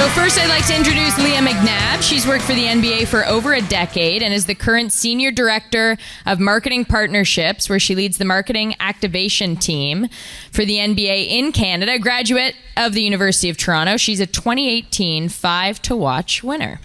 So first I'd like to introduce Leah MacNab. She's worked for the NBA for over a decade and is the current Senior Director of Marketing Partnerships, where she leads the marketing activation team for the NBA in Canada, a graduate of the University of Toronto. She's a 2018 Five to Watch winner.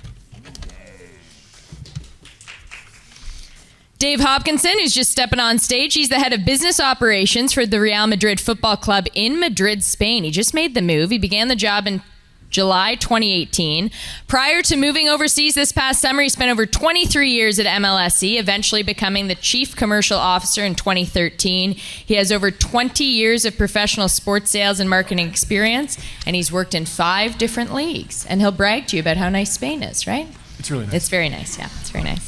Dave Hopkinson, who's just stepping on stage. He's the head of business operations for the Real Madrid Football Club in Madrid, Spain. He just made the move. He began the job in July 2018. Prior to moving overseas this past summer, he spent over 23 years at MLSE, eventually becoming the chief commercial officer in 2013. He has over 20 years of professional sports sales and marketing experience, and he's worked in 5 different leagues. And he'll brag to you about how nice Spain is, right? It's really nice. It's very nice, yeah. It's very nice.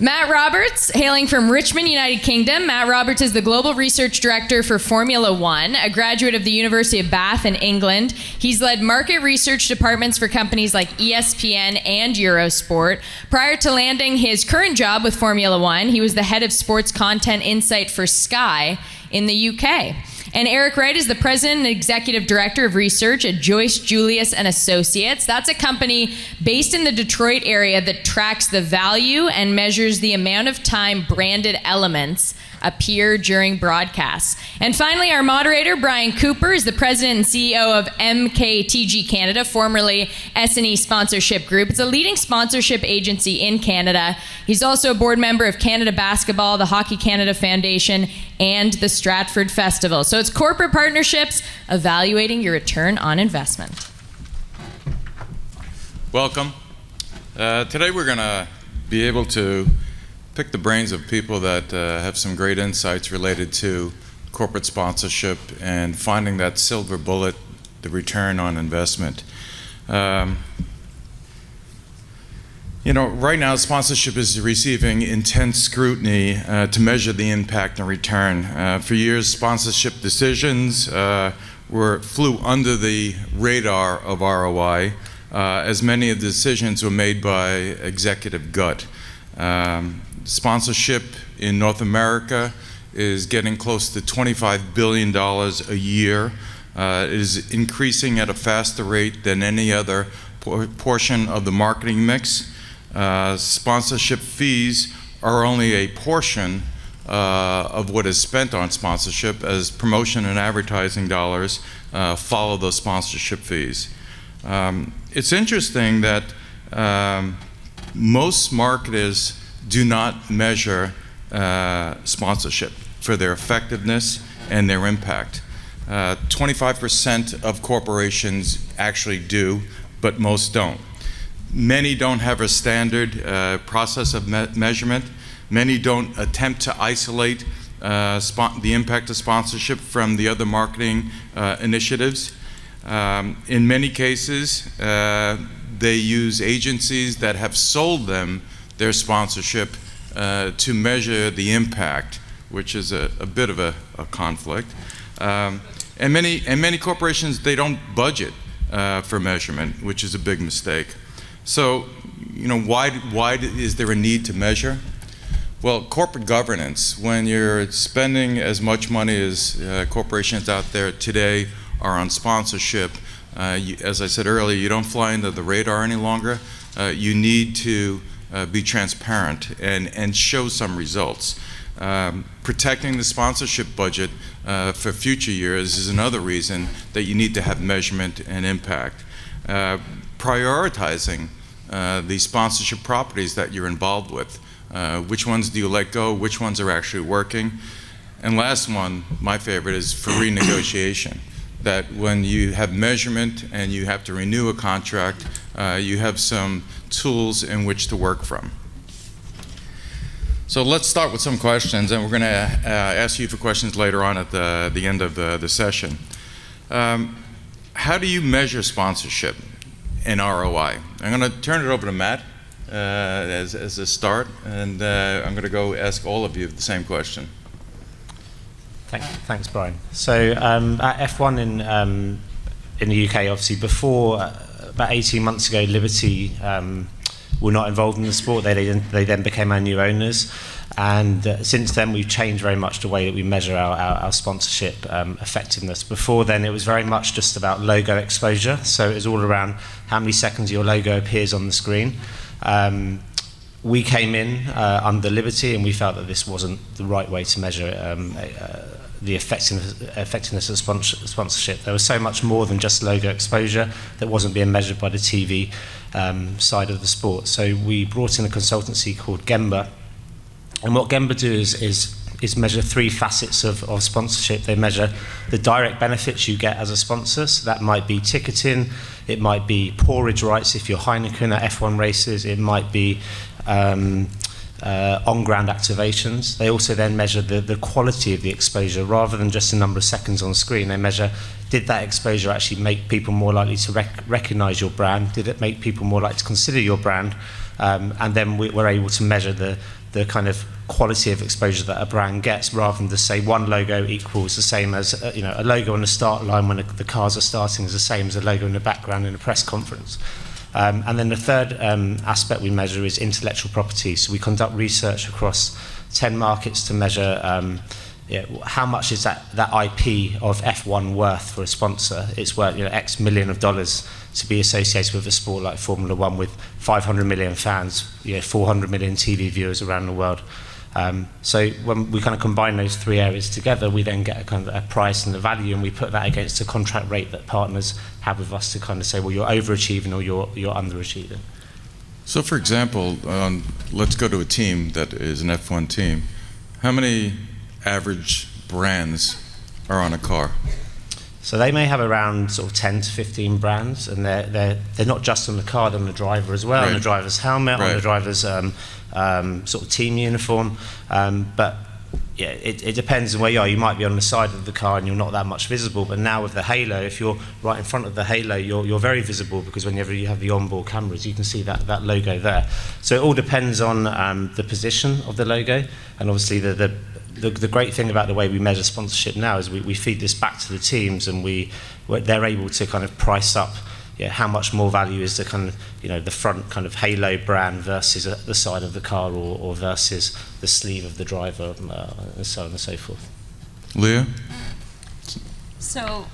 Matt Roberts, hailing from Richmond, United Kingdom. Matt Roberts is the Global Research Director for Formula One, a graduate of the University of Bath in England. He's led market research departments for companies like ESPN and Eurosport. Prior to landing his current job with Formula One, he was the head of sports content insight for Sky in the UK. And Eric Wright is the President and Executive Director of Research at Joyce, Julius and Associates. That's a company based in the Detroit area that tracks the value and measures the amount of time branded elements appear during broadcasts. And finally, our moderator, Brian Cooper, is the President and CEO of MKTG Canada, formerly S&E Sponsorship Group. It's a leading sponsorship agency in Canada. He's also a board member of Canada Basketball, the Hockey Canada Foundation, and the Stratford Festival. So it's corporate partnerships, evaluating your return on investment. Welcome. Today we're going to be able to pick the brains of people that have some great insights related to corporate sponsorship and finding that silver bullet, the return on investment. Right now sponsorship is receiving intense scrutiny to measure the impact and return. For years, sponsorship decisions flew under the radar of ROI, as many of the decisions were made by executive gut. Sponsorship in North America is getting close to $25 billion a year. It is increasing at a faster rate than any other portion of the marketing mix. Sponsorship fees are only a portion of what is spent on sponsorship, as promotion and advertising dollars follow those sponsorship fees. It's interesting that most marketers do not measure sponsorship for their effectiveness and their impact. 25% of corporations actually do, but most don't. Many don't have a standard process of measurement. Many don't attempt to isolate the impact of sponsorship from the other marketing initiatives. In many cases, they use agencies that have sold them their sponsorship to measure the impact, which is a bit of a conflict. And many corporations, they don't budget for measurement, which is a big mistake. So, why is there a need to measure? Well, corporate governance, when you're spending as much money as corporations out there today are on sponsorship, as I said earlier, you don't fly under the radar any longer. You need to be transparent and show some results. Protecting the sponsorship budget for future years is another reason that you need to have measurement and impact. Prioritizing the sponsorship properties that you're involved with. Which ones do you let go? Which ones are actually working? And last one, my favorite, is for renegotiation. That when you have measurement and you have to renew a contract, you have some tools in which to work from. So let's start with some questions, and we're going to ask you for questions later on at the end of the session. How do you measure sponsorship and ROI? I'm going to turn it over to Matt as a start, and I'm going to go ask all of you the same question. Thanks, Brian. So at F1 in the UK, obviously, before about 18 months ago, Liberty were not involved in the sport. They then became our new owners. And since then, we've changed very much the way that we measure our sponsorship effectiveness. Before then, it was very much just about logo exposure. So it was all around how many seconds your logo appears on the screen. We came in under Liberty, and we felt that this wasn't the right way to measure the effectiveness of sponsorship. There was so much more than just logo exposure that wasn't being measured by the TV side of the sport. So we brought in a consultancy called Gemba. And what Gemba do is measure three facets of sponsorship. They measure the direct benefits you get as a sponsor. So that might be ticketing, it might be pourage rights if you're Heineken at F1 races, it might be on-ground activations. They also then measure the quality of the exposure rather than just the number of seconds on screen. They measure, did that exposure actually make people more likely to recognize your brand? Did it make people more likely to consider your brand? And then we're able to measure the kind of quality of exposure that a brand gets, rather than to say one logo equals the same as a logo on the start line when the cars are starting is the same as a logo in the background in a press conference. And then the third aspect we measure is intellectual property. So we conduct research across 10 markets to measure how much is that IP of F1 worth for a sponsor. It's worth X million of dollars to be associated with a sport like Formula One with 500 million fans, 400 million TV viewers around the world. So when we kind of combine those three areas together, we then get a kind of a price and a value, and we put that against the contract rate that partners have with us to kind of say, well, you're overachieving or you're underachieving. So, for example, let's go to a team that is an F1 team. How many average brands are on a car? So they may have around sort of 10 to 15 brands, and they're not just on the car, they're on the driver as well, right. On the driver's helmet, right. On the driver's sort of team uniform. But yeah, it depends on where you are. You might be on the side of the car and you're not that much visible, but now with the halo, if you're right in front of the halo, you're very visible, because whenever you have the onboard cameras, you can see that logo there. So it all depends on the position of the logo, and obviously the great thing about the way we measure sponsorship now is we feed this back to the teams, and they're able to kind of price up how much more value is the kind of the front kind of halo brand versus the side of the car or versus the sleeve of the driver, and so on and so forth. Leah? So,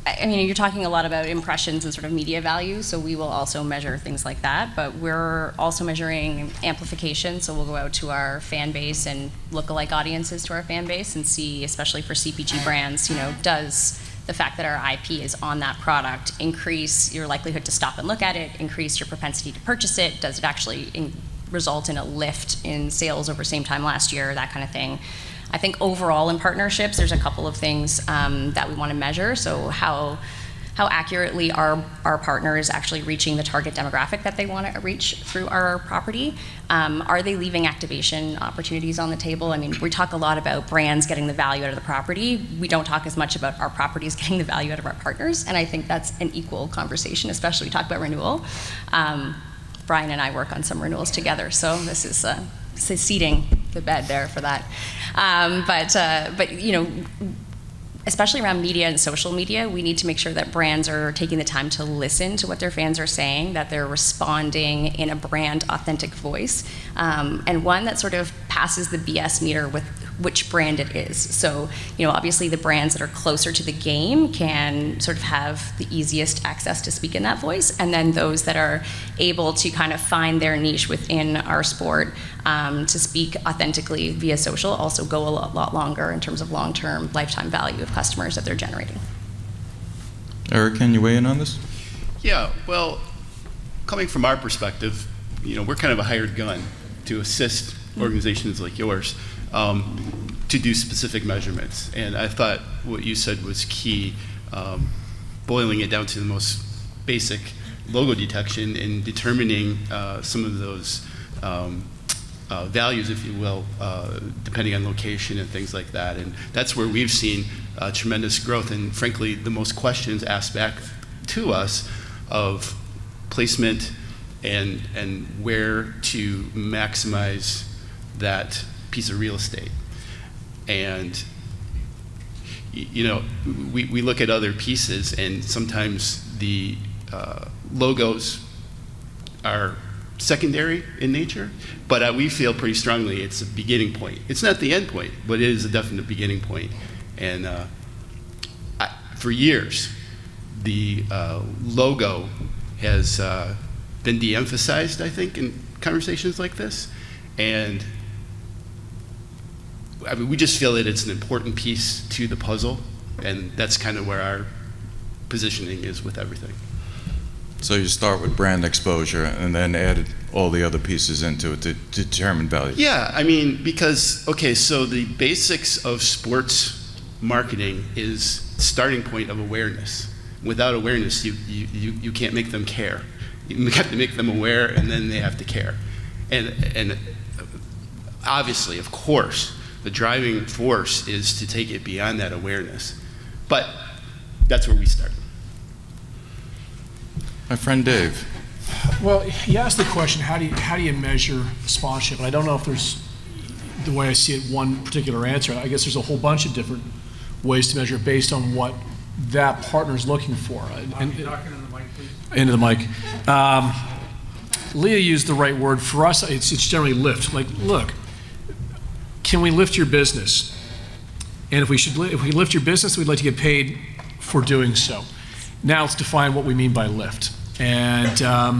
I mean, you're talking a lot about impressions and sort of media value, so we will also measure things like that, but we're also measuring amplification, so we'll go out to our fan base and lookalike audiences to our fan base and see, especially for CPG brands, does the fact that our IP is on that product increase your likelihood to stop and look at it, increase your propensity to purchase it, does it actually result in a lift in sales over same time last year, that kind of thing. I think overall in partnerships, there's a couple of things that we want to measure. So how accurately are our partners actually reaching the target demographic that they want to reach through our property? Are they leaving activation opportunities on the table? I mean, we talk a lot about brands getting the value out of the property. We don't talk as much about our properties getting the value out of our partners, and I think that's an equal conversation, especially we talk about renewal. Brian and I work on some renewals together, so this is seating the bed there for that. But especially around media and social media, we need to make sure that brands are taking the time to listen to what their fans are saying, that they're responding in a brand authentic voice, and one that sort of passes the BS meter with which brand it is. So, obviously the brands that are closer to the game can sort of have the easiest access to speak in that voice, and then those that are able to kind of find their niche within our sport to speak authentically via social also go a lot longer in terms of long-term lifetime value of customers that they're generating. Eric, can you weigh in on this? Yeah, well, coming from our perspective, we're kind of a hired gun to assist organizations like yours to do specific measurements. And I thought what you said was key, boiling it down to the most basic logo detection and determining some of those values, if you will, depending on location and things like that. And that's where we've seen tremendous growth, and frankly, the most questions asked back to us of placement and where to maximize that piece of real estate. And we look at other pieces, and sometimes the logos are secondary in nature, but we feel pretty strongly it's a beginning point. It's not the end point, but it is a definite beginning point. And for years, the logo has been de-emphasized, I think, in conversations like this. And I mean, we just feel that it's an important piece to the puzzle, and that's kind of where our positioning is with everything. So you start with brand exposure and then add all the other pieces into it to determine value. Yeah, I mean, because, okay, so the basics of sports marketing is starting point of awareness. Without awareness, you can't make them care. You have to make them aware, and then they have to care. And obviously, of course, the driving force is to take it beyond that awareness. But that's where we start. My friend Dave. Well, he asked the question, how do you measure sponsorship? And I don't know if there's, the way I see it, one particular answer. I guess there's a whole bunch of different ways to measure it based on what that partner's looking for. Into the mic. Leah used the right word. For us, it's generally lift. Like, look, can we lift your business? And if we lift your business, we'd like to get paid for doing so. Now let's define what we mean by lift. And I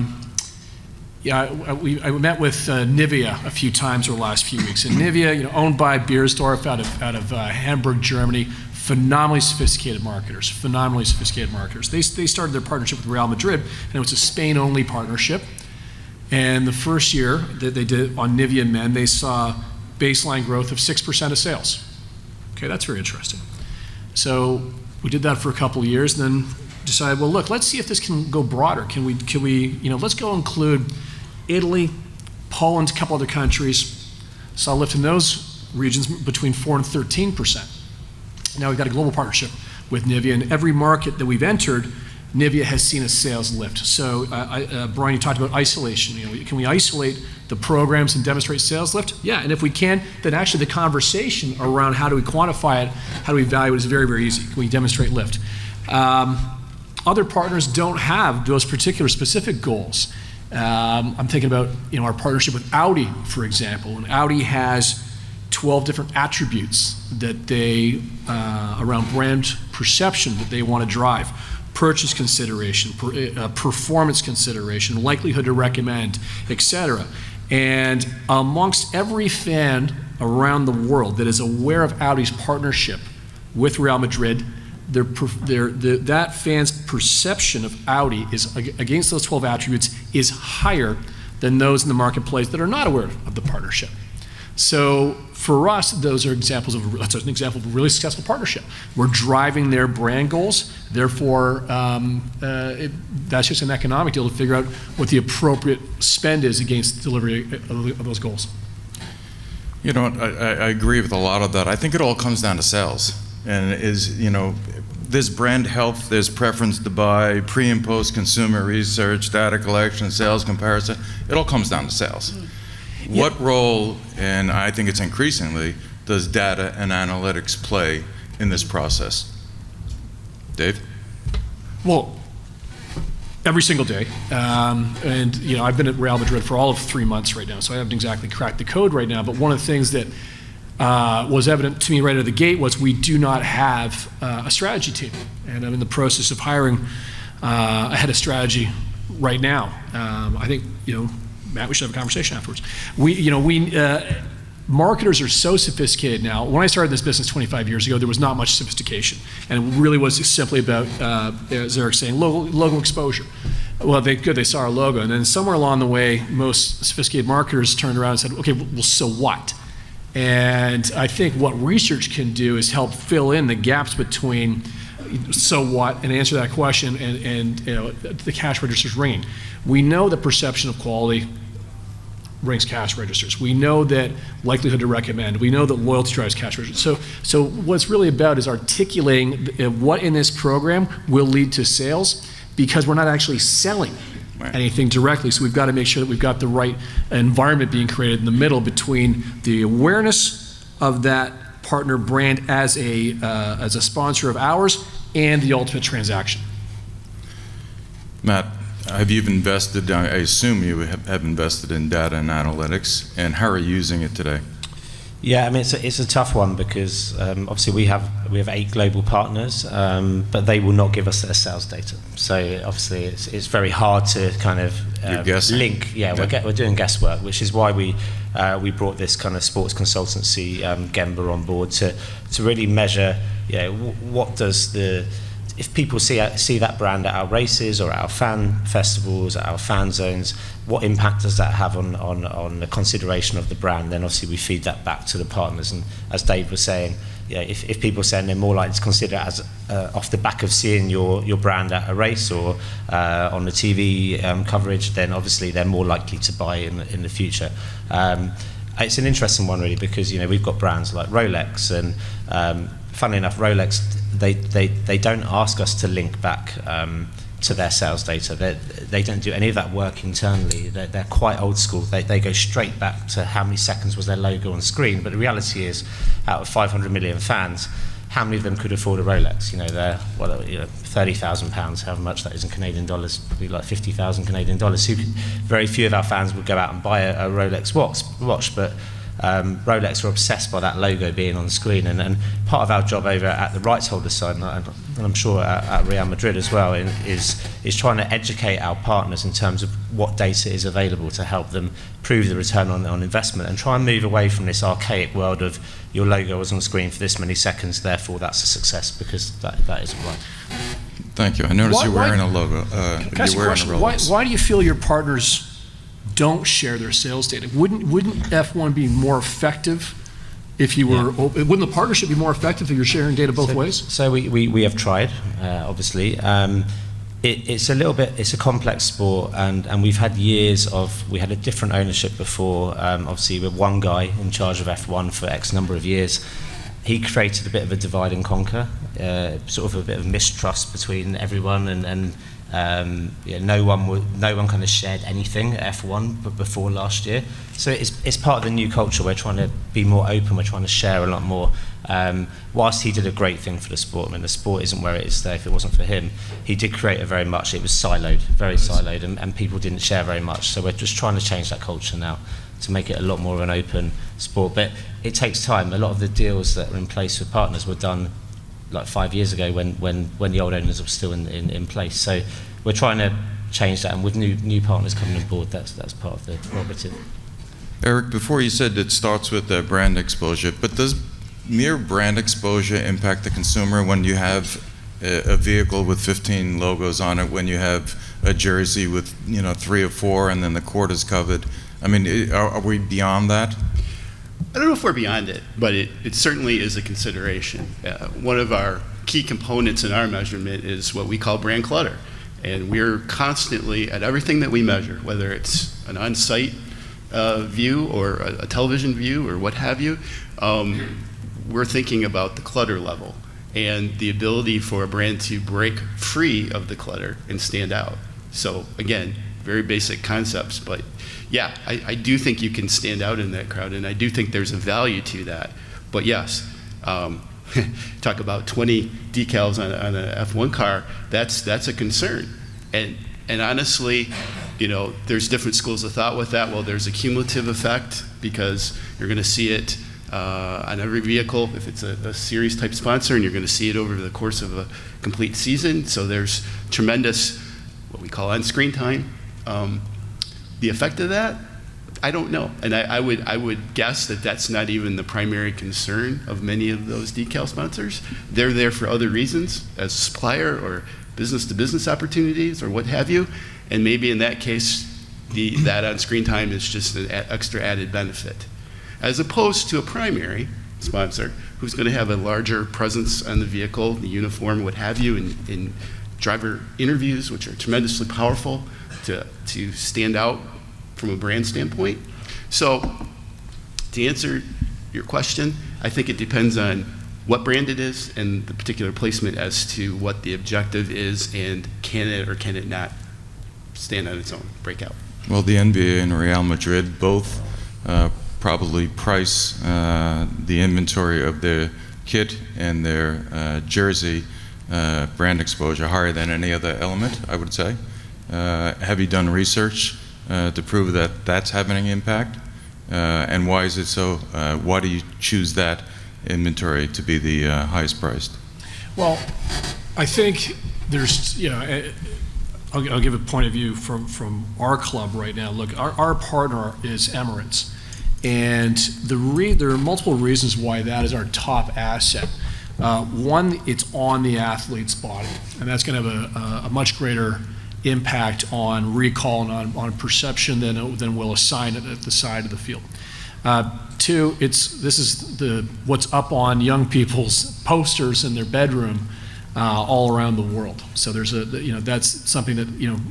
met with Nivea a few times over the last few weeks. And Nivea, owned by Beiersdorf out of Hamburg, Germany, phenomenally sophisticated marketers. They started their partnership with Real Madrid, and it was a Spain-only partnership. And the first year that they did on Nivea Men, they saw baseline growth of 6% of sales. Okay, that's very interesting. So we did that for a couple of years, and then decided, well, look, let's see if this can go broader. Can we, let's go include Italy, Poland, a couple other countries. Saw a lift in those regions between 4 and 13%. Now we've got a global partnership with Nivea, and every market that we've entered, Nivea has seen a sales lift. So, Brian, you talked about isolation. Can we isolate the programs and demonstrate sales lift? Yeah, and if we can, then actually the conversation around how do we quantify it, how do we value it is very, very easy. Can we demonstrate lift? Other partners don't have those particular specific goals. I'm thinking about our partnership with Audi, for example. And Audi has 12 different attributes that they around brand perception that they want to drive. Purchase consideration, performance consideration, likelihood to recommend, etc. And amongst every fan around the world that is aware of Audi's partnership with Real Madrid, that fan's perception of Audi is against those 12 attributes is higher than those in the marketplace that are not aware of the partnership. So for us, that's an example of a really successful partnership. We're driving their brand goals. Therefore, that's just an economic deal to figure out what the appropriate spend is against delivery of those goals. I agree with a lot of that. I think it all comes down to sales. And there's brand health, there's preference to buy, pre and post consumer research, data collection, sales comparison. It all comes down to sales. What role, and I think it's increasingly, does data and analytics play in this process? Dave? Well, every single day. And I've been at Real Madrid for all of 3 months right now, so I haven't exactly cracked the code right now. But one of the things that was evident to me right out of the gate was we do not have a strategy team. And I'm in the process of hiring a head of strategy right now. I think, Matt, we should have a conversation afterwards. Marketers are so sophisticated now. When I started this business 25 years ago, there was not much sophistication. And it really was simply about, as Eric's saying, logo exposure. Well, they saw our logo. And then somewhere along the way, most sophisticated marketers turned around and said, okay, well, so what? And I think what research can do is help fill in the gaps between so what and answer that question and the cash register's ringing. We know the perception of quality rings cash registers. We know that likelihood to recommend. We know that loyalty drives cash registers. So what it's really about is articulating what in this program will lead to sales, because we're not actually selling anything directly. So we've got to make sure that we've got the right environment being created in the middle between the awareness of that partner brand as a sponsor of ours and the ultimate transaction. Matt, Have you invested, I assume you have invested in data and analytics, and how are you using it today? Yeah, I mean, it's a tough one because obviously we have 8 global partners, but they will not give us their sales data. So obviously it's very hard to kind of link. Yeah, we're doing guesswork, which is why we brought this kind of sports consultancy Gemba on board to really measure. What does if people see that brand at our races or at our fan festivals, at our fan zones, what impact does that have on the consideration of the brand? Then obviously we feed that back to the partners. And as Dave was saying, if people are saying they're more likely to consider it as off the back of seeing your brand at a race or on the TV coverage, then obviously they're more likely to buy in the future. It's an interesting one really because we've got brands like Rolex and funnily enough, Rolex, they don't ask us to link back to their sales data. They don't do any of that work internally. They're quite old school. They go straight back to how many seconds was their logo on screen. But the reality is, out of 500 million fans, how many of them could afford a Rolex? They're £30,000, however much that is in Canadian dollars, probably like 50,000 Canadian dollars. Very few of our fans would go out and buy a Rolex watch, but Rolex are obsessed by that logo being on the screen, and part of our job over at the rights holder side, and I'm sure at Real Madrid as well, is trying to educate our partners in terms of what data is available to help them prove the return on investment and try and move away from this archaic world of your logo was on screen for this many seconds, therefore that's a success, because that isn't right. Thank you. I noticed you're wearing a logo. You're wearing a Rolex. Why do you feel your partners don't share their sales data? Wouldn't F1 be more effective if you were? Wouldn't the partnership be more effective if you're sharing data both ways? So we have tried, obviously. It's a complex sport, and we've had years we had a different ownership before. Obviously, with one guy in charge of F1 for X number of years. He created a bit of a divide and conquer, sort of a bit of mistrust between everyone, and no one kind of shared anything at F1 before last year. So it's part of the new culture. We're trying to be more open. We're trying to share a lot more. Whilst he did a great thing for the sport, I mean, the sport isn't where it is today if it wasn't for him. He did create it it was siloed, very siloed, and people didn't share very much. So we're just trying to change that culture now to make it a lot more of an open sport. But it takes time. A lot of the deals that are in place with partners were done like 5 years ago when the old owners were still in place. So we're trying to change that, and with new partners coming on board, that's part of the prerogative. Eric, before you said it starts with brand exposure, but does mere brand exposure impact the consumer when you have a vehicle with 15 logos on it, when you have a jersey with 3 or 4 and then the court is covered? I mean, are we beyond that? I don't know if we're beyond it, but it certainly is a consideration. One of our key components in our measurement is what we call brand clutter. And we're constantly, at everything that we measure, whether it's an on-site view or a television view or what have you, we're thinking about the clutter level and the ability for a brand to break free of the clutter and stand out. So again, very basic concepts, but yeah, I do think you can stand out in that crowd, and I do think there's a value to that. But yes, talk about 20 decals on an F1 car, that's a concern. And honestly, there's different schools of thought with that. Well, there's a cumulative effect because you're going to see it on every vehicle if it's a series type sponsor, and you're going to see it over the course of a complete season. So there's tremendous, what we call on-screen time. The effect of that, I don't know, and I would guess that that's not even the primary concern of many of those decal sponsors. They're there for other reasons, as a supplier or business-to-business opportunities or what have you, and maybe in that case, that on-screen time is just an extra added benefit, as opposed to a primary sponsor who's going to have a larger presence on the vehicle, the uniform, what have you, in driver interviews, which are tremendously powerful to stand out from a brand standpoint. So to answer your question, I think it depends on what brand it is and the particular placement as to what the objective is, and can it or can it not stand on its own, break out. Well, the NBA and Real Madrid both probably price the inventory of their kit and their jersey brand exposure higher than any other element, I would say. Have you done research to prove that that's having an impact? And why is it so? Why do you choose that inventory to be the highest priced? Well, I think there's, I'll give a point of view from our club right now. Look, our partner is Emirates, and there are multiple reasons why that is our top asset. One, it's on the athlete's body, and that's going to have a much greater impact on recall and on perception than we'll assign it at the side of the field. Two, this is what's up on young people's posters in their bedroom all around the world. So there's that's something that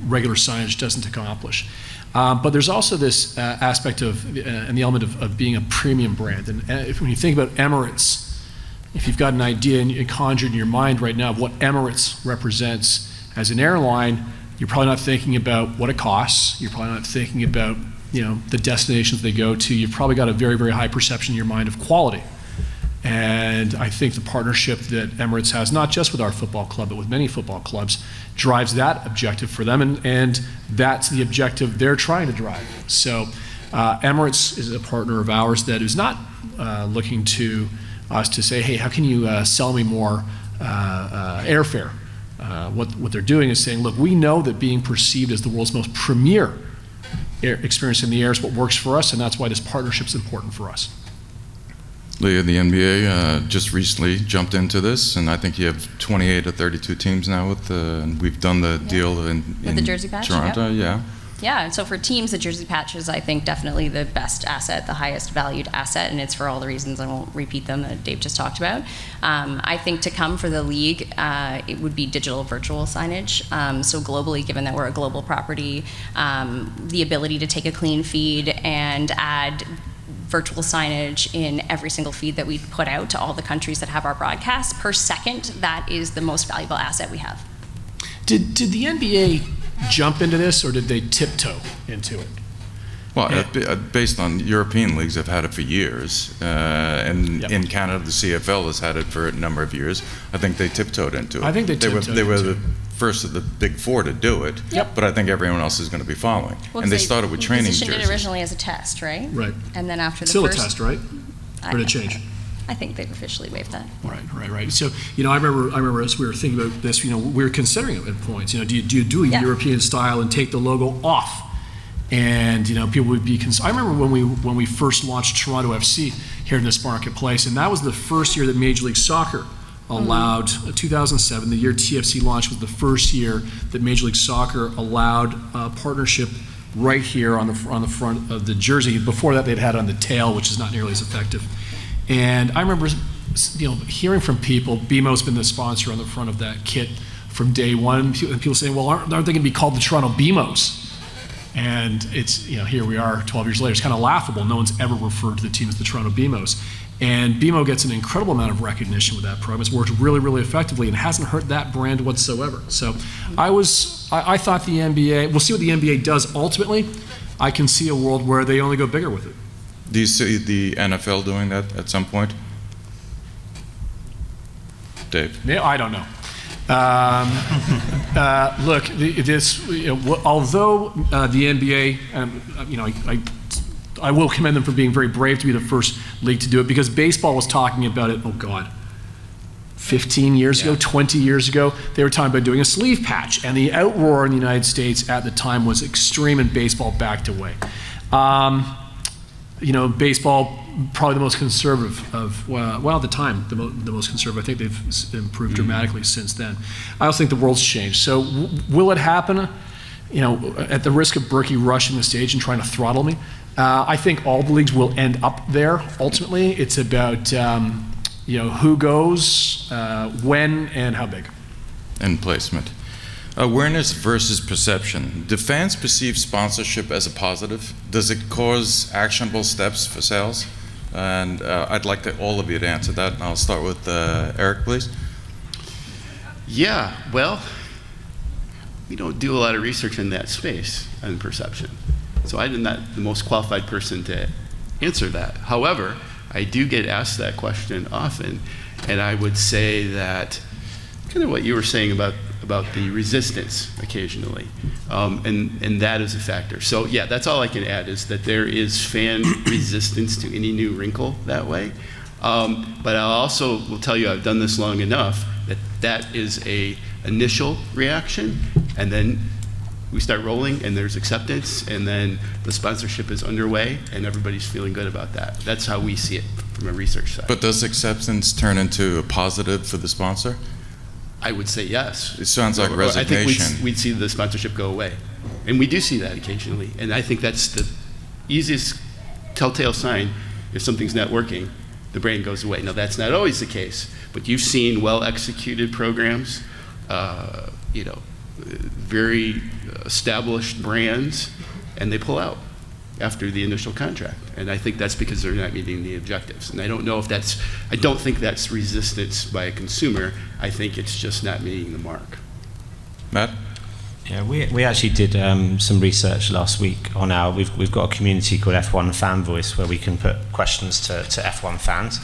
regular signage doesn't accomplish. But there's also this aspect of and the element of being a premium brand. And when you think about Emirates, if you've got an idea and you conjured in your mind right now of what Emirates represents as an airline, you're probably not thinking about what it costs. You're probably not thinking about the destinations they go to. You've probably got a very, very high perception in your mind of quality. And I think the partnership that Emirates has, not just with our football club, but with many football clubs, drives that objective for them, and that's the objective they're trying to drive. So Emirates is a partner of ours that is not looking to us to say, hey, how can you sell me more airfare? What they're doing is saying, look, we know that being perceived as the world's most premier experience in the air is what works for us, and that's why this partnership is important for us. Leah, the NBA just recently jumped into this, and I think you have 28 or 32 teams now and we've done the deal in the jersey patch, Toronto. Yep. Yeah, and so for teams, the jersey patch is, I think, definitely the best asset, the highest valued asset, and it's for all the reasons, I won't repeat them, that Dave just talked about. I think to come for the league, it would be digital virtual signage. So globally, given that we're a global property, the ability to take a clean feed and add virtual signage in every single feed that we put out to all the countries that have our broadcasts per second, that is the most valuable asset we have. Did the NBA jump into this, or did they tiptoe into it? Well, based on European leagues, have had it for years, and Yep. in Canada, the CFL has had it for a number of years. I think they tiptoed into it. I think they were tiptoed into the first of the big four to do it. Yep. But I think everyone else is going to be following. Well, and they started with training positioned jerseys. it originally as a test, right? Right. And then after the Still first... a test, right? Or did it change? I think they've officially waived that. Right. So, I remember as we were thinking about this, we were considering it at points. Do you do a European style and take the logo off? And people would be. I remember when we first launched Toronto FC here in this marketplace, and that was the first year that Major League Soccer allowed. 2007, the year TFC launched, was the first year that Major League Soccer allowed a partnership right here on the front of the jersey. Before that, they'd had it on the tail, which is not nearly as effective. And I remember, hearing from people, BMO's been the sponsor on the front of that kit from day one. And people saying, well, aren't they going to be called the Toronto BMOs? And it's, here we are 12 years later. It's kind of laughable. No one's ever referred to the team as the Toronto BMOs. And BMO gets an incredible amount of recognition with that program. It's worked really, really effectively and hasn't hurt that brand whatsoever. So I thought the NBA, we'll see what the NBA does ultimately. I can see a world where they only go bigger with it. Do you see the NFL doing that at some point? Dave? Yeah, I don't know. Look, although the NBA, I will commend them for being very brave to be the first league to do it, because baseball was talking about it, 15 years ago, 20 years ago, they were talking about doing a sleeve patch, and the outroar in the United States at the time was extreme, and baseball backed away. Baseball, probably the most conservative of, at the time, the most conservative. I think they've improved dramatically since then. I also think the world's changed. So will it happen, at the risk of Burke rushing the stage and trying to throttle me? I think all the leagues will end up there. Ultimately, it's about, who goes, when, and how big. And placement. Awareness versus perception. Do fans perceive sponsorship as a positive? Does it cause actionable steps for sales? And I'd like all of you to answer that. And I'll start with Eric, please. Yeah, well, we don't do a lot of research in that space on perception. So I'm not the most qualified person to answer that. However, I do get asked that question often, and I would say that kind of what you were saying about about the resistance occasionally, and that is a factor. So yeah, that's all I can add, is that there is fan resistance to any new wrinkle that way. But I also will tell you, I've done this long enough that that is a initial reaction, and then we start rolling and there's acceptance, and then the sponsorship is underway and everybody's feeling good about that. That's how we see it from a research side. But does acceptance turn into a positive for the sponsor? I would say yes. It sounds like resignation. I think we'd see the sponsorship go away. And we do see that occasionally. And I think that's the easiest telltale sign. If something's not working, the brand goes away. Now, that's not always the case, but you've seen well-executed programs, very established brands, and they pull out after the initial contract. And I think that's because they're not meeting the objectives. And I don't think that's resistance by a consumer. I think it's just not meeting the mark. Matt? Yeah, we actually did some research last week on we've got a community called F1 Fan Voice, where we can put questions to F1 fans.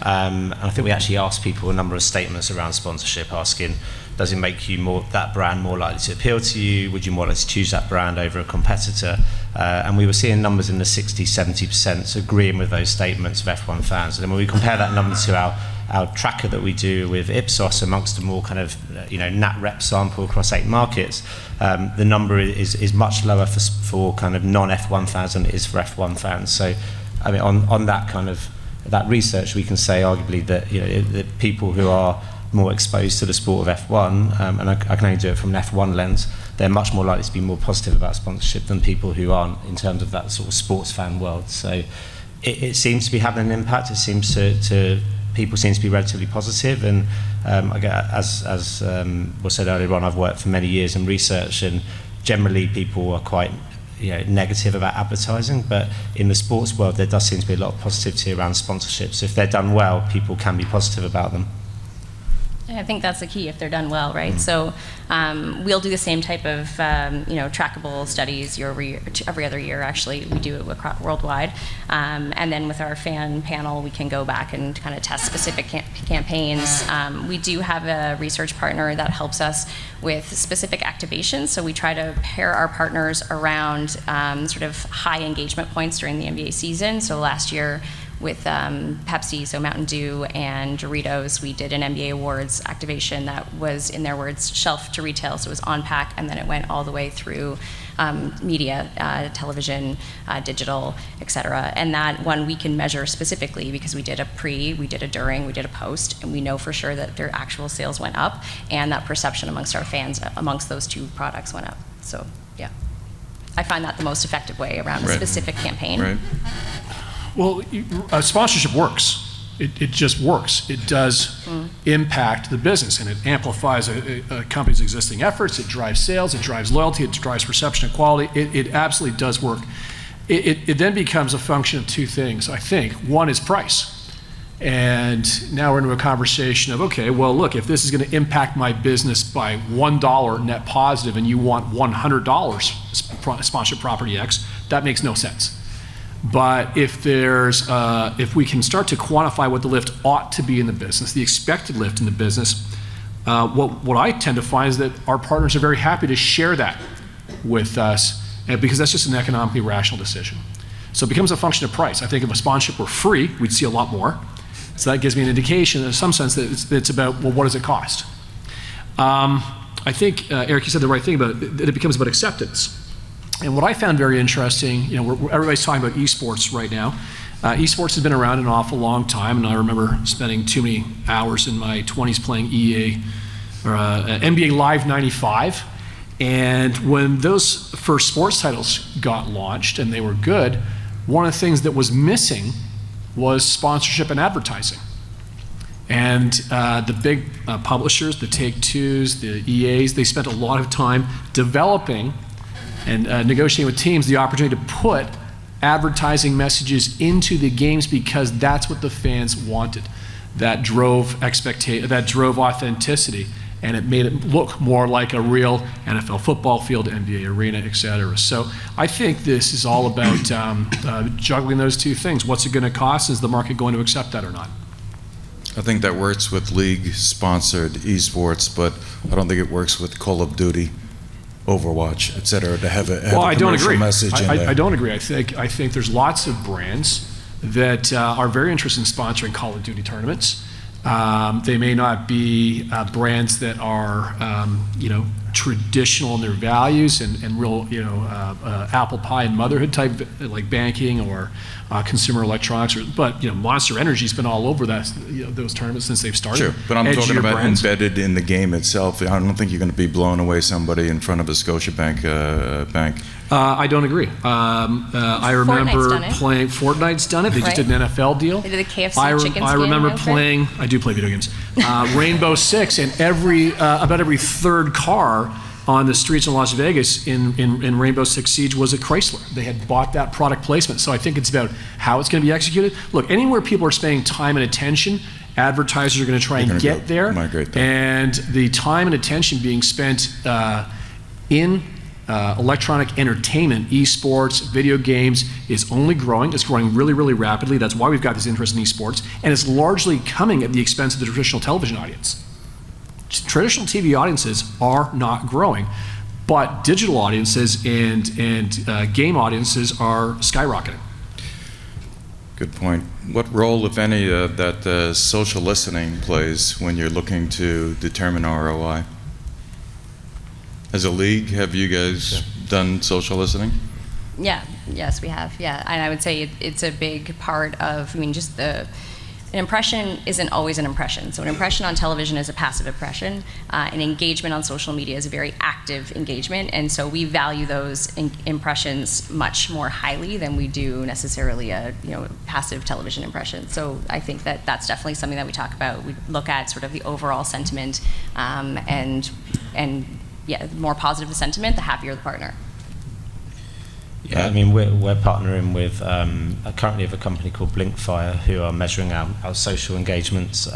And I think we actually asked people a number of statements around sponsorship, asking, does it make you that brand more likely to appeal to you? Would you more likely to choose that brand over a competitor? And we were seeing numbers in the 60-70% agreeing with those statements of F1 fans. And then when we compare that number to our tracker that we do with Ipsos amongst a more kind of nat rep sample across 8 markets, the number is much lower for kind of non-F1 fans than it is for F1 fans. So I mean, on that kind of that research, we can say arguably that the people who are more exposed to the sport of F1, and I can only do it from an F1 lens, they're much more likely to be more positive about sponsorship than people who aren't, in terms of that sort of sports fan world. So it seems to be having an impact. It seems to people seem to be relatively positive, and I get, as was said earlier on, I've worked for many years in research, and generally people are quite negative about advertising, but in the sports world there does seem to be a lot of positivity around sponsorships. If they're done well, people can be positive about them. I think that's the key, if they're done well, right? So we'll do the same type of trackable studies every other year. Actually, we do it worldwide, and then with our fan panel, we can go back and kind of test specific campaigns. We do have a research partner that helps us with specific activations. So we try to pair our partners around sort of high engagement points during the NBA season. So last year, with Pepsi, so Mountain Dew and Doritos, we did an NBA Awards activation that was, in their words, shelf to retail. So it was on pack, and then it went all the way through media, television, digital, et cetera. And that one we can measure specifically because we did a pre, we did a during, we did a post, and we know for sure that their actual sales went up, and that perception amongst our fans amongst those two products went up. So yeah, I find that the most effective way around a specific campaign. Right. Well, sponsorship works. It just works. It does impact the business, and it amplifies a company's existing efforts. It drives sales. It drives loyalty. It drives perception of quality. It absolutely does work. It then becomes a function of two things, I think. One is price. And now we're into a conversation of, okay, well, look, if this is going to impact my business by $1 net positive and you want $100 sponsorship property X, that makes no sense. But if we can start to quantify what the lift ought to be in the business, the expected lift in the business, what I tend to find is that our partners are very happy to share that with us, because that's just an economically rational decision. So it becomes a function of price. I think if a sponsorship were free, we'd see a lot more. So that gives me an indication, in some sense, that it's about, well, what does it cost? I think, Eric, you said the right thing about it, that it becomes about acceptance. And what I found very interesting, everybody's talking about esports right now. Esports has been around an awful long time, and I remember spending too many hours in my 20s playing EA or NBA Live 95. And when those first sports titles got launched and they were good, one of the things that was missing was sponsorship and advertising. And the big publishers, the Take-Twos, the EAs, they spent a lot of time developing and negotiating with teams the opportunity to put advertising messages into the games because that's what the fans wanted. That drove authenticity, and it made it look more like a real NFL football field, NBA arena, et cetera. So I think this is all about juggling those two things. What's it going to cost? Is the market going to accept that or not? I think that works with league-sponsored esports, but I don't think it works with Call of Duty, Overwatch, et cetera, to have a commercial message in there. I don't agree. I think there's lots of brands that are very interested in sponsoring Call of Duty tournaments. They may not be brands that are, traditional in their values and real, apple pie and motherhood type, like banking or consumer electronics. But Monster Energy's been all over those tournaments since they've started. Sure, but I'm talking about brands. embedded in the game itself. I don't think you're going to be blowing away somebody in front of a Scotiabank bank. I don't agree. I remember Fortnite's done it. They just Right. did an NFL deal. They did the KFC chicken I skin remember outfit. playing. I do play video games. Rainbow Six, and about every third car on the streets in Las Vegas in Rainbow Six Siege was a Chrysler. They had bought that product placement. So I think it's about how it's going to be executed. Look, anywhere people are spending time and attention, advertisers are going to try and get there. Migrate there. And the time and attention being spent in electronic entertainment, esports, video games is only growing. It's growing really, really rapidly. That's why we've got this interest in esports. And it's largely coming at the expense of the traditional television audience. Traditional TV audiences are not growing, but digital audiences and game audiences are skyrocketing. Good point. What role, if any, that social listening plays when you're looking to determine ROI? As a league, have you guys done social listening? Yes, we have. Yeah, and I would say it's a big part of. Just an impression isn't always an impression. So an impression on television is a passive impression. An engagement on social media is a very active engagement, and so we value those impressions much more highly than we do necessarily a passive television impression. So I think that's definitely something that we talk about. We look at sort of the overall sentiment, and the more positive the sentiment, the happier the partner. Yeah, we're partnering with currently a company called Blinkfire, who are measuring our social engagements.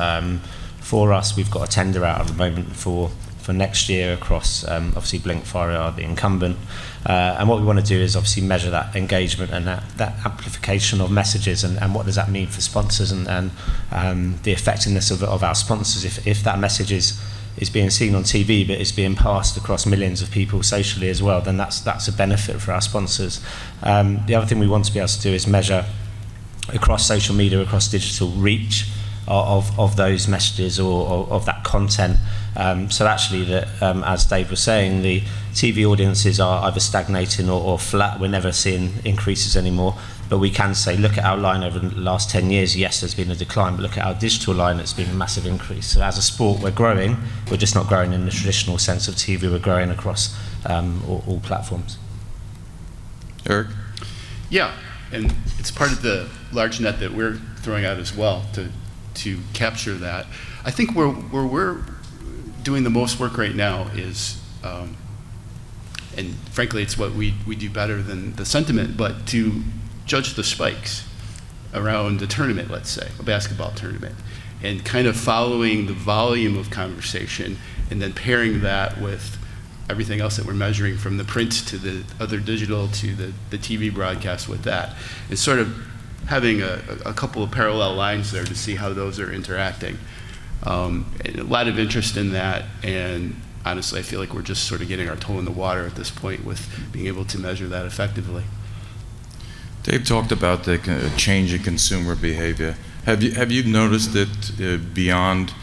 For us, we've got a tender out at the moment for next year across, obviously Blinkfire are the incumbent. And what we want to do is obviously measure that engagement and that amplification of messages and what does that mean for sponsors and the effectiveness of our sponsors. If that message is being seen on TV, but it's being passed across millions of people socially as well, then that's a benefit for our sponsors. The other thing we want to be able to do is measure across social media, across digital reach of those messages or of that content. So actually, as Dave was saying, the TV audiences are either stagnating or flat. We're never seeing increases anymore. But we can say, look at our line over the last 10 years, yes, there's been a decline, but look at our digital line, it's been a massive increase. So as a sport, we're growing. We're just not growing in the traditional sense of TV. We're growing across all platforms. Eric? Yeah, and it's part of the large net that we're throwing out as well to capture that. I think where we're doing the most work right now is, and frankly, it's what we do better than the sentiment, but to judge the spikes around a tournament, let's say, a basketball tournament, and kind of following the volume of conversation and then pairing that with everything else that we're measuring, from the print to the other digital to the TV broadcast with that. It's sort of having a couple of parallel lines there to see how those are interacting. And a lot of interest in that, and honestly, I feel like we're just sort of getting our toe in the water at this point with being able to measure that effectively. Dave talked about the change in consumer behavior. Have you noticed it beyond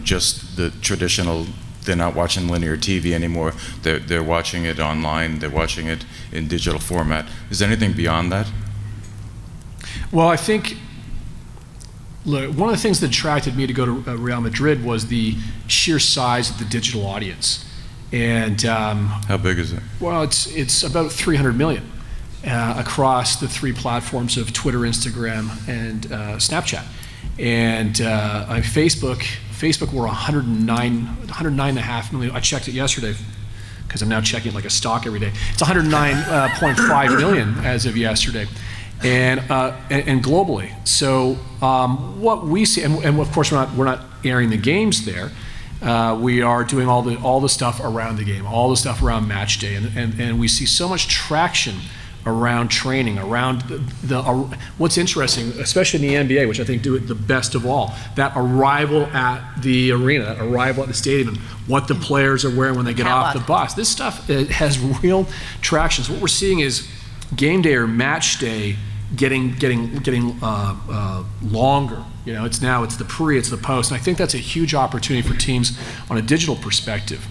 just the traditional? They're not watching linear TV anymore. They're watching it online. They're watching it in digital format. Is there anything beyond that? Well, I think, look, one of the things that attracted me to go to Real Madrid was the sheer size of the digital audience. And how big is it? Well, it's about 300 million. Across the three platforms of Twitter, Instagram, and Snapchat. And Facebook were 109.5 million. I checked it yesterday because I'm now checking it like a stock every day. It's 109.5 million as of yesterday, and globally. So what we see, and of course we're not airing the games there. We are doing all the stuff around the game, all the stuff around match day, and we see so much traction around training, around what's interesting, especially in the NBA, which I think do it the best of all, that arrival at the arena, that arrival at the stadium, and what the players are wearing when they get off the bus. This stuff has real traction. So what we're seeing is game day or match day getting longer. It's the pre, it's the post, and I think that's a huge opportunity for teams on a digital perspective.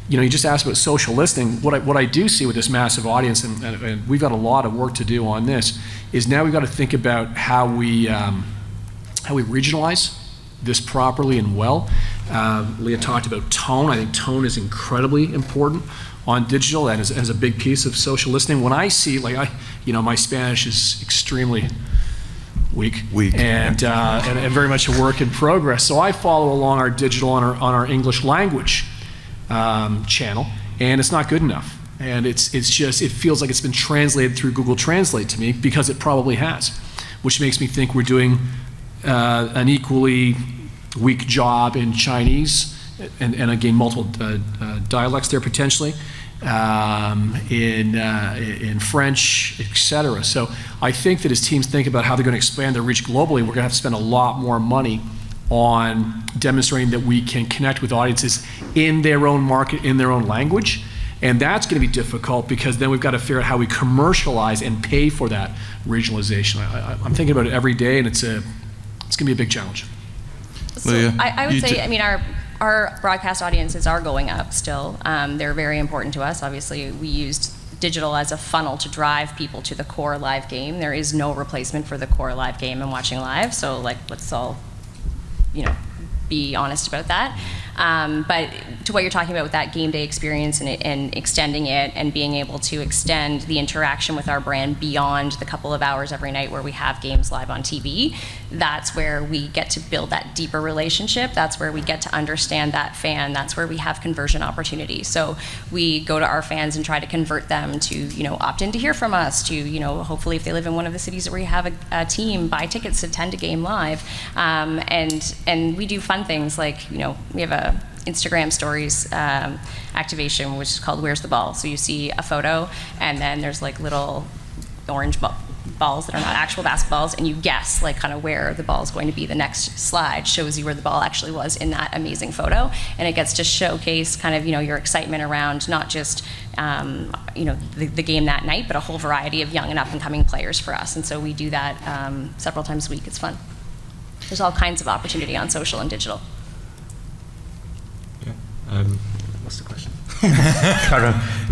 You just asked about social listening. What I do see with this massive audience, and we've got a lot of work to do on this, is now we've got to think about how we regionalize this properly and well. Leah talked about tone. I think tone is incredibly important on digital and as a big piece of social listening. When I see, my Spanish is extremely weak. And very much a work in progress. So I follow along our digital on our English language channel, and it's not good enough. And it feels like it's been translated through Google Translate to me, because it probably has, which makes me think we're doing an equally weak job in Chinese, and again, multiple dialects there potentially, in French, etc. So I think that as teams think about how they're going to expand their reach globally, we're going to have to spend a lot more money on demonstrating that we can connect with audiences in their own market, in their own language. And that's going to be difficult, because then we've got to figure out how we commercialize and pay for that regionalization. I'm thinking about it every day, and it's going to be a big challenge. So I would say, our broadcast audiences are going up still. They're very important to us. Obviously, we used digital as a funnel to drive people to the core live game. There is no replacement for the core live game and watching live. So let's all be honest about that. But to what you're talking about with that game day experience and extending it and being able to extend the interaction with our brand beyond the couple of hours every night where we have games live on TV, that's where we get to build that deeper relationship. That's where we get to understand that fan. That's where we have conversion opportunities. So we go to our fans and try to convert them to, opt in to hear from us, to, hopefully if they live in one of the cities where we have a team, buy tickets to attend a game live. And we do fun things like, we have a Instagram stories activation, which is called Where's the Ball? So you see a photo, and then there's little orange balls that are not actual basketballs, and you guess kind of where the ball is going to be. The next slide shows you where the ball actually was in that amazing photo, and it gets to showcase kind of your excitement around not just the game that night, but a whole variety of young and up and coming players for us. And so we do that several times a week. It's fun. There's all kinds of opportunity on social and digital. What's the question?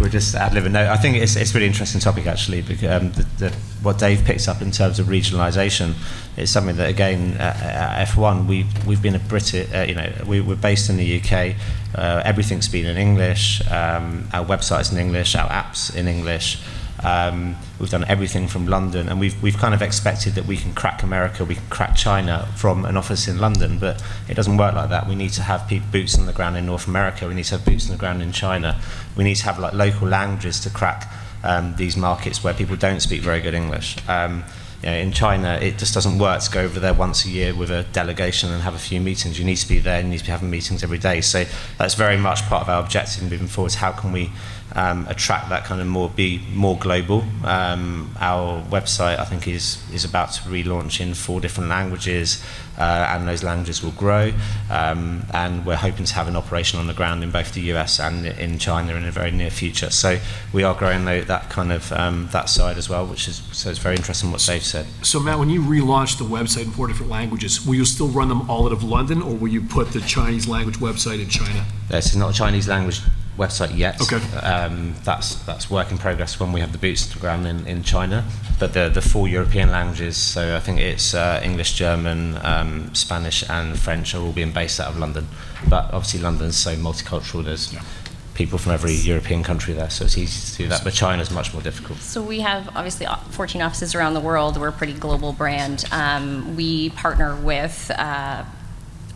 We're just ad-libbing. No, I think it's a really interesting topic, actually, because what Dave picks up in terms of regionalisation is something that, again, at F1, we've been we're based in the UK. Everything's been in English. Our website's in English. Our app's in English. We've done everything from London, and we've kind of expected that we can crack America, we can crack China from an office in London, but it doesn't work like that. We need to have boots on the ground in North America, we need to have boots on the ground in China, we need to have local languages to crack these markets where people don't speak very good English. In China, it just doesn't work to go over there once a year with a delegation and have a few meetings. You need to be there, you need to be having meetings every day. So that's very much part of our objective moving forward. How can we attract that kind of be more global? Our website, I think, is about to relaunch in 4 different languages, and those languages will grow. And we're hoping to have an operation on the ground in both the US and in China in a very near future. So we are growing that kind of that side as well, so it's very interesting what Dave said. So Matt, when you relaunch the website in 4 different languages, will you still run them all out of London, or will you put the Chinese language website in China? This is not a Chinese language website yet. Okay. That's work in progress when we have the boots to the ground in China. But the 4 European languages, so I think it's English, German, Spanish, and French are all being based out of London. But obviously London's so multicultural. There's people from every European country there, so it's easy to do that. But China's much more difficult. So we have obviously 14 offices around the world. We're a pretty global brand. We partner with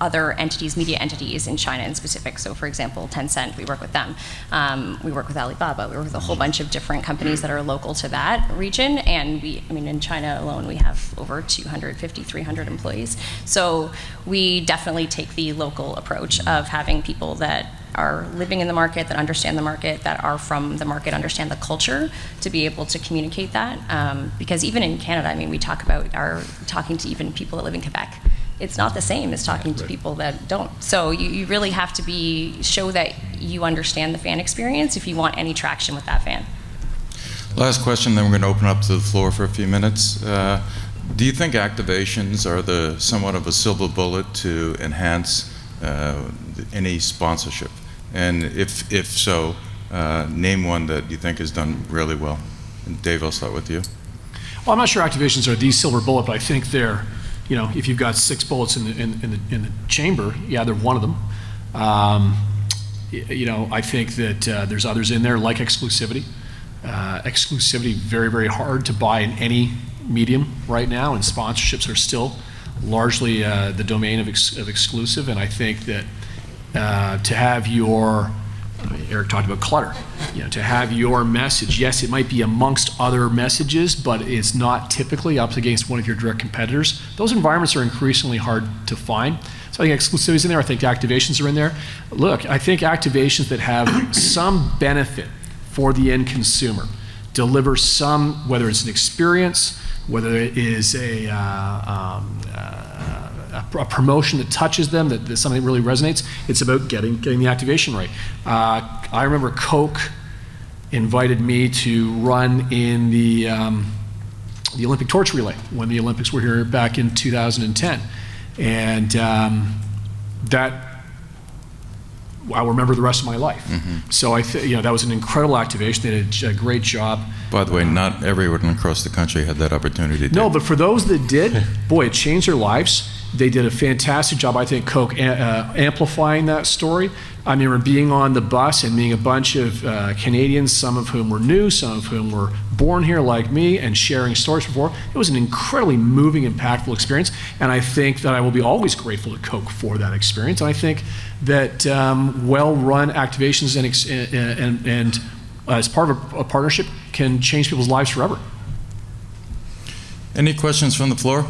other entities, media entities in China in specific. So for example, Tencent, we work with them. We work with Alibaba. We work with a whole bunch of different companies that are local to that region. And in China alone, we have over 250, 300 employees. So we definitely take the local approach of having people that are living in the market, that understand the market, that are from the market, understand the culture, to be able to communicate that. Because even in Canada, I mean, we talk about talking to even people that live in Quebec. It's not the same as talking to people that don't. So you really have to show that you understand the fan experience if you want any traction with that fan. Last question, then we're going to open up to the floor for a few minutes. Do you think activations are somewhat of a silver bullet to enhance any sponsorship? And if so, name one that you think has done really well. And Dave, I'll start with you. Well, I'm not sure activations are the silver bullet, but I think they're, if you've got 6 bullets in the chamber, yeah, they're one of them. I think that there's others in there like exclusivity. Exclusivity, very, very hard to buy in any medium right now, and sponsorships are still largely the domain of exclusive. And I think that to have Eric talked about clutter, to have your message, yes, it might be amongst other messages, but it's not typically up against one of your direct competitors. Those environments are increasingly hard to find. So I think exclusivity is in there. I think activations are in there. Look, I think activations that have some benefit for the end consumer, deliver some, whether it's an experience, whether it is a promotion that touches them, that something really resonates. It's about getting the activation right. I remember Coke invited me to run in the Olympic torch relay when the Olympics were here back in 2010, and that I'll remember the rest of my life. Mm-hmm. So that was an incredible activation. They did a great job. By the way, not everyone across the country had that opportunity. No, but for those that did, boy, it changed their lives. They did a fantastic job, I think, Coke, amplifying that story. I remember being on the bus and meeting a bunch of Canadians, some of whom were new, some of whom were born here like me, and sharing stories before. It was an incredibly moving, impactful experience, and I think that I will be always grateful to Coke for that experience. And I think that well-run activations and as part of a partnership can change people's lives forever. Any questions from the floor?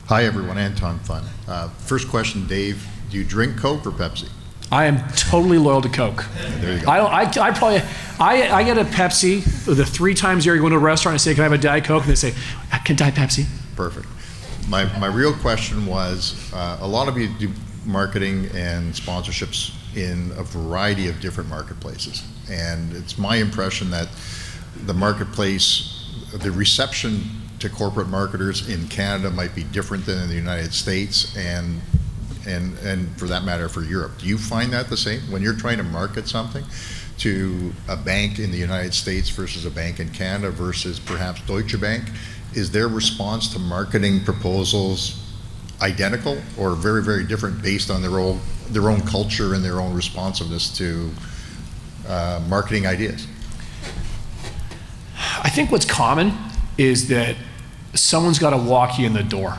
Hi everyone, Anton Fun. First question, Dave, do you drink Coke or Pepsi? I am totally loyal to Coke. There you go. I get a Pepsi the 3 times a year. You go to a restaurant and say, can I have a Diet Coke? And they say, I can Diet Pepsi. Perfect. My real question was, a lot of you do marketing and sponsorships in a variety of different marketplaces. And it's my impression that the marketplace, the reception to corporate marketers in Canada might be different than in the United States and for that matter for Europe. Do you find that the same when you're trying to market something to a bank in the United States versus a bank in Canada versus perhaps Deutsche Bank? Is their response to marketing proposals identical or very, very different based on their own culture and their own responsiveness to marketing ideas? I think what's common is that someone's got to walk you in the door.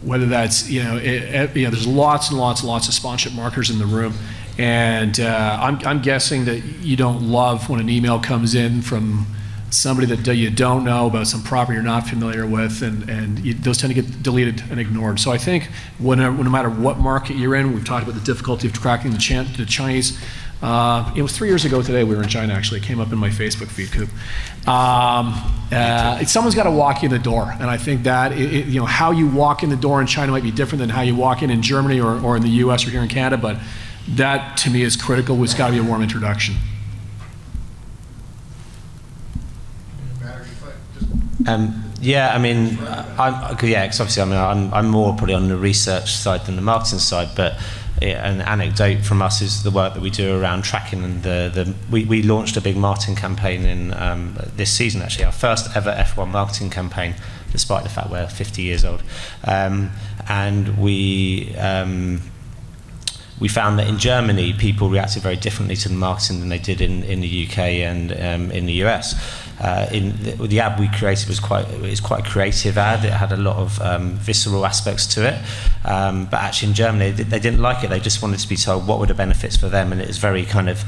Whether that's, there's lots and lots and lots of sponsorship marketers in the room. And I'm guessing that you don't love when an email comes in from somebody that you don't know about some property you're not familiar with, and those tend to get deleted and ignored. So I think no matter what market you're in, we've talked about the difficulty of cracking the Chinese. It was 3 years ago today we were in China, actually. It came up in my Facebook feed, Coop. Someone's got to walk you in the door, and I think that how you walk in the door in China might be different than how you walk in Germany or in the US or here in Canada, but that to me is critical. It's got to be a warm introduction. Because obviously I'm more probably on the research side than the marketing side, but an anecdote from us is the work that we do around tracking, and we launched a big marketing campaign in this season, actually, our first ever F1 marketing campaign, despite the fact we're 50 years old, and we found that in Germany people reacted very differently to the marketing than they did in the UK and in the US. The ad we created was quite a creative ad. It had a lot of visceral aspects to it, but actually in Germany they didn't like it. They just wanted to be told what were the benefits for them, and it was very kind of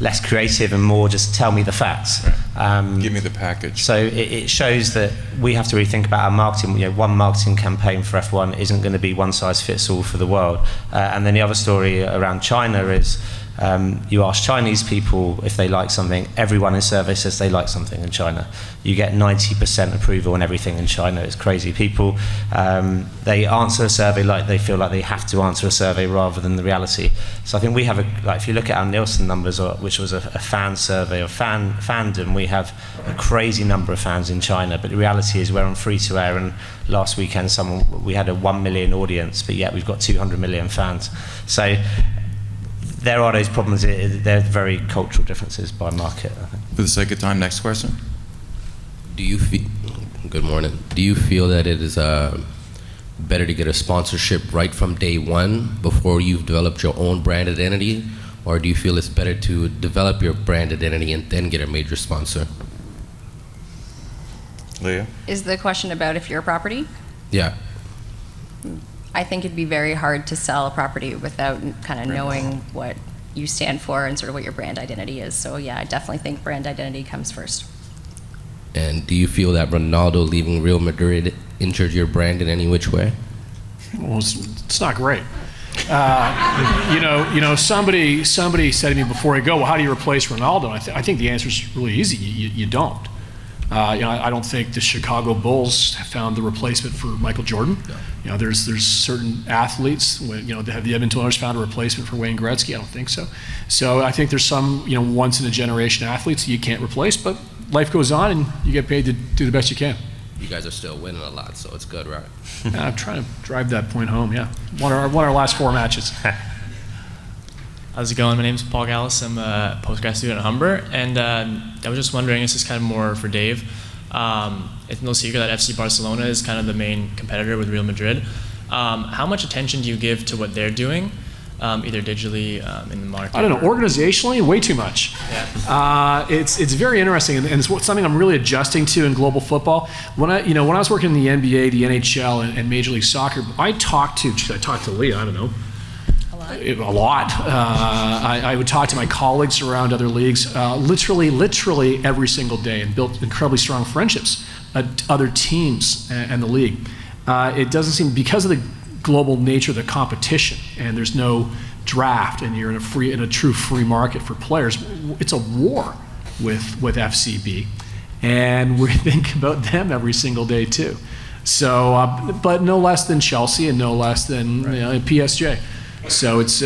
less creative and more just tell me the facts. Right. Give me the package. So it shows that we have to really think about our marketing. One marketing campaign for F1 isn't going to be one size fits all for the world. And then the other story around China is you ask Chinese people if they like something, everyone in survey says they like something in China. You get 90% approval on everything in China. It's crazy. People, they answer a survey like they feel like they have to answer a survey rather than the reality. So I think we have if you look at our Nielsen numbers, which was a fan survey of fandom, we have a crazy number of fans in China, but the reality is we're on free-to-air, and last weekend we had a 1 million audience, but yet we've got 200 million fans. So there are those problems. They're very cultural differences by market, I think. For the sake of time, next question. Good morning. Do you feel that it is better to get a sponsorship right from day one before you've developed your own brand identity? Or do you feel it's better to develop your brand identity and then get a major sponsor? Leah? Is the question about if you're a property? Yeah. I think it'd be very hard to sell a property without kind of knowing what you stand for and sort of what your brand identity is. So yeah, I definitely think brand identity comes first. And do you feel that Ronaldo leaving Real Madrid injured your brand in any which way? Well, it's not great. Somebody said to me before I go, well, how do you replace Ronaldo? And I think the answer is really easy. You don't. I don't think the Chicago Bulls have found the replacement for Michael Jordan. Yeah. There's certain athletes, have the Edmonton Oilers found a replacement for Wayne Gretzky? I don't think so. So I think there's some, once in a generation athletes that you can't replace, but life goes on and you get paid to do the best you can. You guys are still winning a lot, so it's good, right? I'm trying to drive that point home, yeah. Won our last 4 matches. How's it going? My name's Paul Gallus. I'm a postgrad student at Humber, and I was just wondering, this is kind of more for Dave. It's no secret that FC Barcelona is kind of the main competitor with Real Madrid. How much attention do you give to what they're doing, either digitally in the market? I don't know. Organizationally, way too much. Yeah. It's very interesting, and it's something I'm really adjusting to in global football. When I was working in the NBA, the NHL, and Major League Soccer, I talked to Leah. I don't know. A lot. I would talk to my colleagues around other leagues literally every single day, and built incredibly strong friendships at other teams and the league. It doesn't seem, because of the global nature of the competition, and there's no draft, and you're in a true free market for players, it's a war with FCB, and we think about them every single day too. So, but no less than Chelsea and no less than PSG. So it's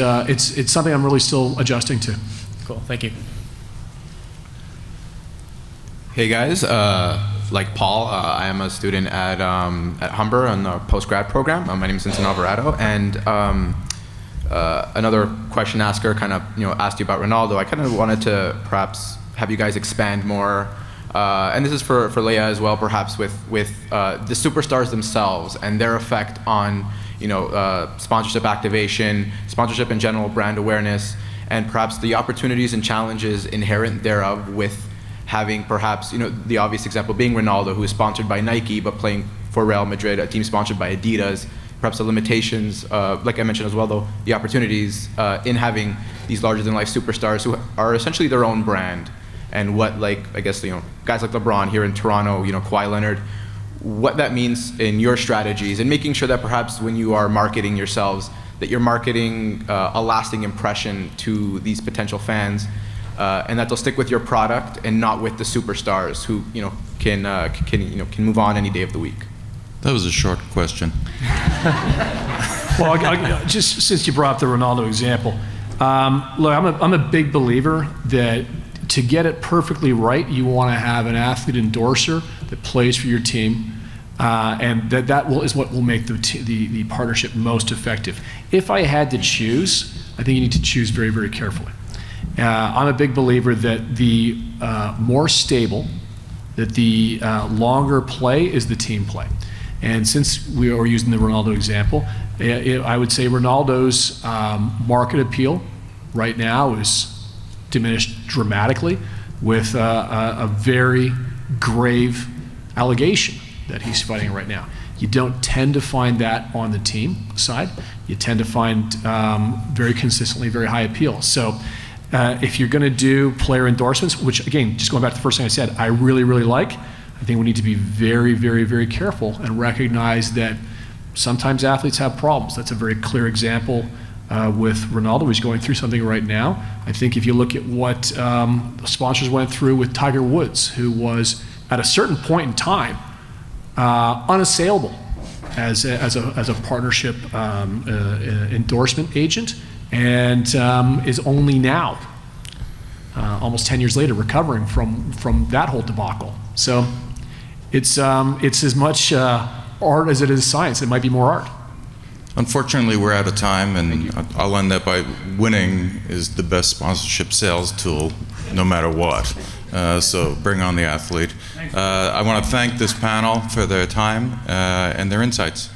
something I'm really still adjusting to. Cool, thank you. Hey guys, like Paul, I am a student at Humber on the post-grad program. My name is Vincent Alvarado, and another question asker kind of asked you about Ronaldo. I kind of wanted to perhaps have you guys expand more, and this is for Leah as well, perhaps with the superstars themselves and their effect on sponsorship activation, sponsorship in general, brand awareness, and perhaps the opportunities and challenges inherent thereof with having perhaps, the obvious example being Ronaldo, who is sponsored by Nike but playing for Real Madrid, a team sponsored by Adidas, perhaps the limitations, like I mentioned as well though, the opportunities in having these larger-than-life superstars who are essentially their own brand, and what, like, I guess, guys like LeBron here in Toronto, Kawhi Leonard, what that means in your strategies, and making sure that perhaps when you are marketing yourselves, that you're marketing a lasting impression to these potential fans, and that they'll stick with your product and not with the superstars who can move on any day of the week. That was a short question. Well, just since you brought up the Ronaldo example, look, I'm a big believer that to get it perfectly right, you want to have an athlete endorser that plays for your team, and is what will make the partnership most effective. If I had to choose, I think you need to choose very, very carefully. I'm a big believer that the more stable, that the longer play is the team play. And since we are using the Ronaldo example, I would say Ronaldo's market appeal right now is diminished dramatically with a very grave allegation that he's fighting right now. You don't tend to find that on the team side. You tend to find very consistently very high appeal. So If you're going to do player endorsements, which again, just going back to the first thing I said, I really, really like, I think we need to be very, very, very careful and recognize that sometimes athletes have problems. That's a very clear example with Ronaldo, who's going through something right now. I think if you look at what the sponsors went through with Tiger Woods, who was at a certain point in time unassailable as a partnership endorsement agent, and is only now, almost 10 years later, recovering from that whole debacle. So it's as much art as it is science. It might be more art. Unfortunately, we're out of time, and I'll end that by winning is the best sponsorship sales tool, no matter what. So bring on the athlete. I want to thank this panel for their time and their insights.